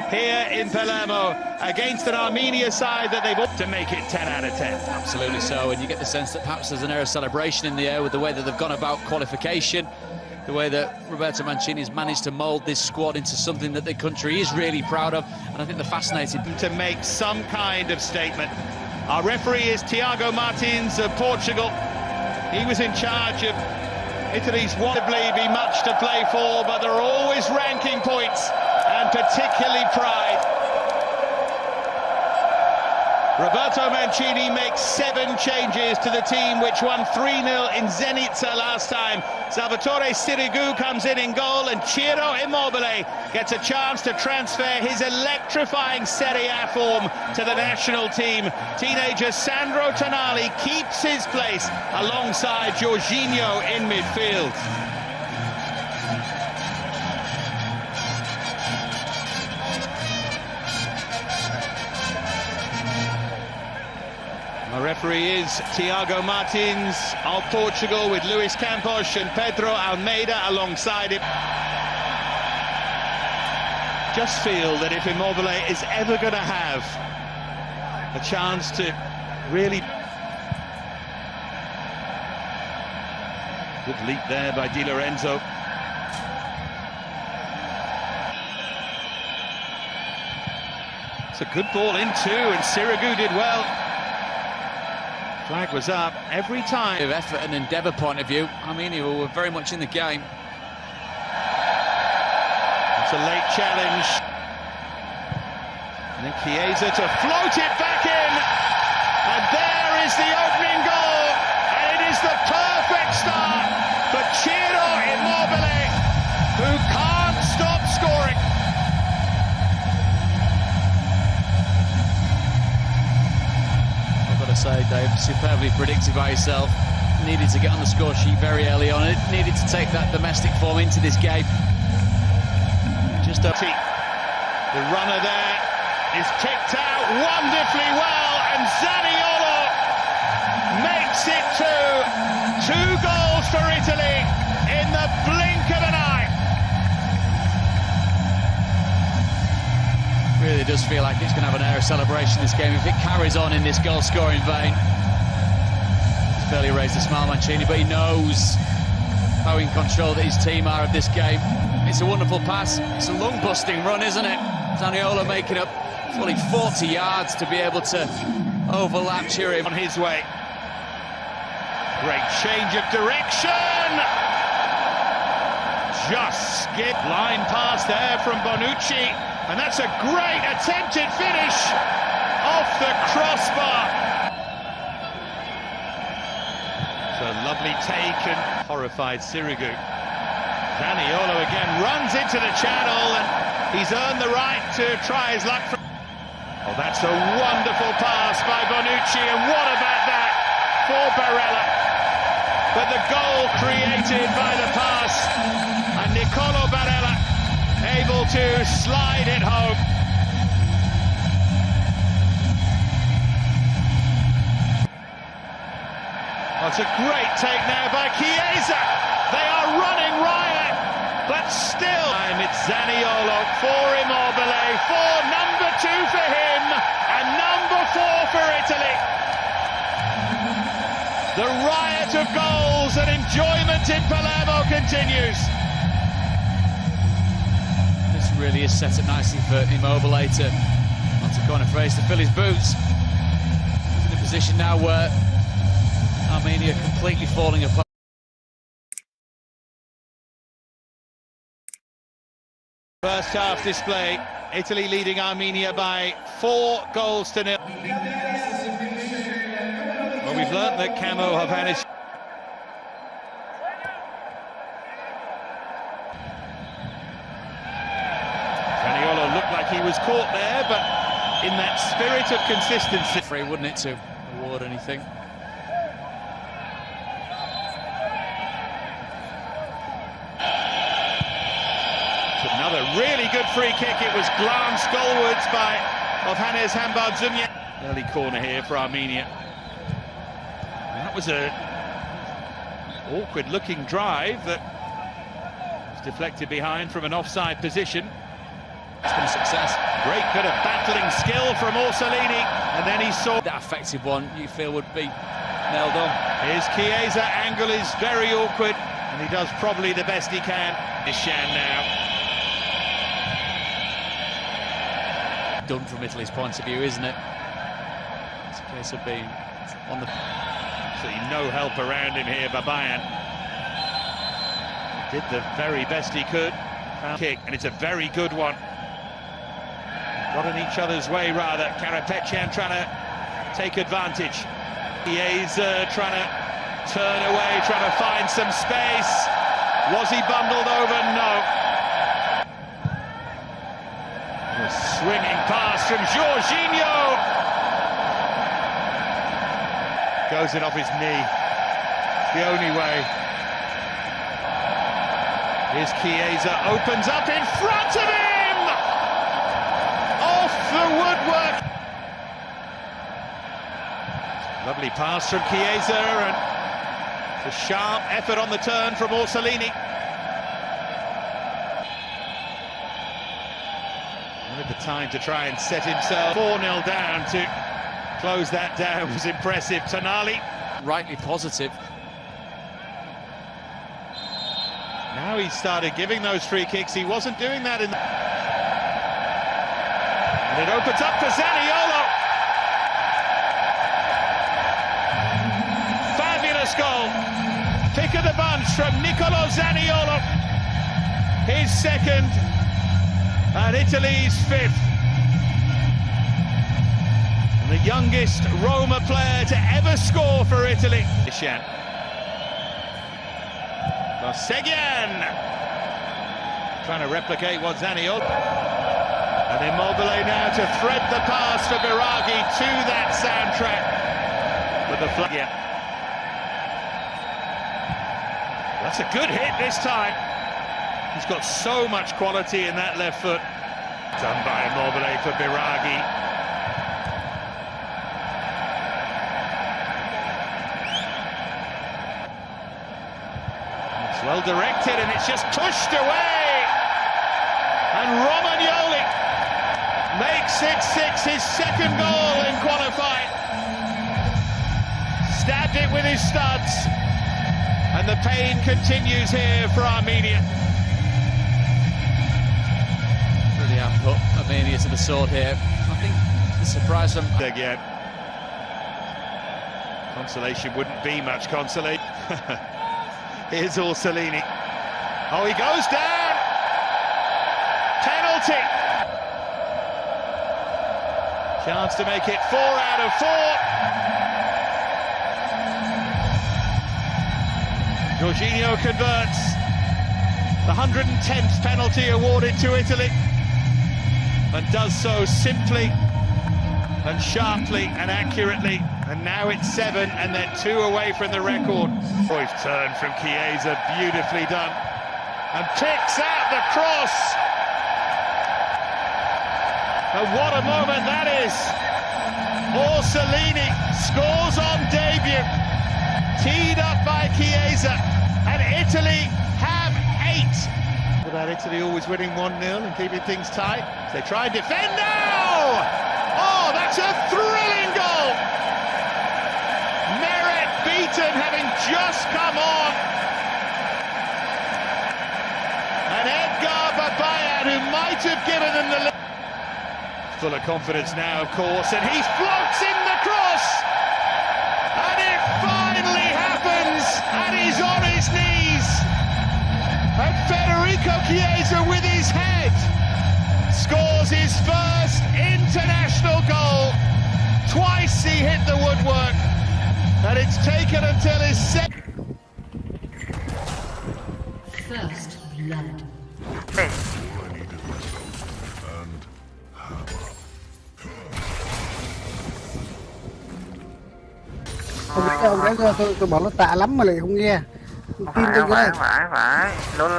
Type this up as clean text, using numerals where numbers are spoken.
here in Palermo against an Armenia side that they've to make it 10 out of 10. Absolutely so, and you get the sense that perhaps there's an air of celebration in the air with the way that they've gone about qualification, the way that Roberto Mancini has managed to mould this squad into something that the country is really proud of, and I think the fascinating to make some kind of statement. Our referee is Tiago Martins of Portugal. He was in charge of Italy's wonderfully be much to play for, but there are always ranking points and particularly pride. Roberto Mancini makes 7 changes to the team which won 3-0 in Zenica last time. Salvatore Sirigu comes in goal, and Ciro Immobile gets a chance to transfer his electrifying Serie A form to the national team. Teenager Sandro Tonali keeps his place alongside Jorginho in midfield. The referee is Tiago Martins of Portugal, with Luis Campos and Pedro Almeida alongside him. Just feel that if Immobile is ever going to have a chance to really... Good leap there by Di Lorenzo. It's a good ball in too, and Sirigu did well. Flag was up every time. Of effort and endeavour point of view, Armenia were very much in the game. It's a late challenge. And then Chiesa to float it back in. And there is the opening goal. And it is the perfect start for Ciro Immobile, who can't stop scoring. Say, Dave, superbly predicted by yourself. Needed to get on the score sheet very early on. It needed to take that domestic form into this game. Just a... The runner there is kicked out wonderfully well, and Zaniolo makes it 2 goals for Italy in the blink of an eye. Really does feel like it's going to have an air of celebration this game if it carries on in this goal-scoring vein. He's barely raised a smile, Mancini, but he knows how in control that his team are of this game. It's a wonderful pass. It's a lung-busting run, isn't it? Zaniolo making up fully 40 yards to be able to overlap Chiri on his way. Great change of direction. Just skip. Line pass there from Bonucci. And that's a great attempted finish off the crossbar. It's a lovely take, and horrified Sirigu. Zaniolo again runs into the channel, and he's earned the right to try his luck. Oh, that's a wonderful pass by Bonucci, and what about that for Barella? But the goal created by the pass, and Nicolo Barella able to slide it home. Oh, it's a great take now by Chiesa. They are running riot, but still it's Zaniolo for Immobile, for number 2 for him, and number 4 for Italy. The riot of goals and enjoyment in Palermo continues. Really is set up nicely for Immobile to, onto corner phrase, to fill his boots. He's in a position now where Armenia completely falling apart. First half display, Italy leading Armenia by 4 goals to 0. Well, we've learnt that Camo have managed. Looked like he was caught there, but in that spirit of consistency. Free, wouldn't it, to award anything? It's another really good free kick. It was glanced goalwards by Hannes Hambard-Zumia. Early corner here for Armenia. And that was a awkward-looking drive that was deflected behind from an offside position. It's been a success. Great bit of battling skill from Orsolini, and then he saw That effective one you feel would be nailed on. his Chiesa angle is very awkward, and he does probably the best he can. Ishan now. Done from Italy's point of view, isn't it? It's a case of being on the... Absolutely no help around him here, Babayan. Did the very best he could. Found kick, and it's a very good one. Got in each other's way, rather. Karapetyan trying to take advantage. Chiesa trying to turn away, trying to find some space. Was he bundled over? No. A swinging pass from Jorginho. Goes in off his knee. It's the only way. Here's Chiesa, opens up in front of him! Off the woodwork! Lovely pass from Chiesa, and it's a sharp effort on the turn from Orsolini. With the time to try and set himself 4-0 down to close that down was impressive. Tonali. Rightly positive. Now he started giving those free kicks. He wasn't doing that in the... And it opens up for Zaniolo. Fabulous goal. Pick of the bunch from Nicolo Zaniolo. His second and Italy's fifth. And the youngest Roma player to ever score for Italy. Ishan. Seguin trying to replicate what Zaniolo, and Immobile now to thread the pass for Biraghi to that soundtrack, but the flag. Yeah. That's a good hit this time. He's got so much quality in that left foot. Done by Immobile for Biraghi. Well directed, and it's just pushed away. And Romagnoli makes it 6, his second goal in qualifying. Stabbed it with his studs, and the pain continues here for Armenia. Really have put Armenia to the sword here. I think the surprise from... Again. Consolation wouldn't be much consolation. Here's Orsolini. Oh, he goes down! Penalty! Chance to make it 4 out of 4. Jorginho converts. The 110th penalty awarded to Italy. And does so simply and sharply and accurately. And now it's 7, and they're 2 away from the record. Boy's turn from Chiesa, beautifully done. And picks out the cross. And what a moment that is. Orsolini scores on debut. Teed up by Chiesa. And Italy have 8. Without Italy always winning 1-0 and keeping things tight. They try and defend now! Oh, that's a thrilling goal! Beaten, having just come on. And Edgar Babayan, who might have given them the... Full of confidence now, of course, and he floats in the cross. And it finally happens, and he's on his knees. And Federico Chiesa, with his head, scores his first international goal. Twice he hit the woodwork. And it's taken until his second. First blood. Ông đấy tôi bảo nó tạ lắm mà lại không nghe. Tin tôi cái này. Phải. Luôn.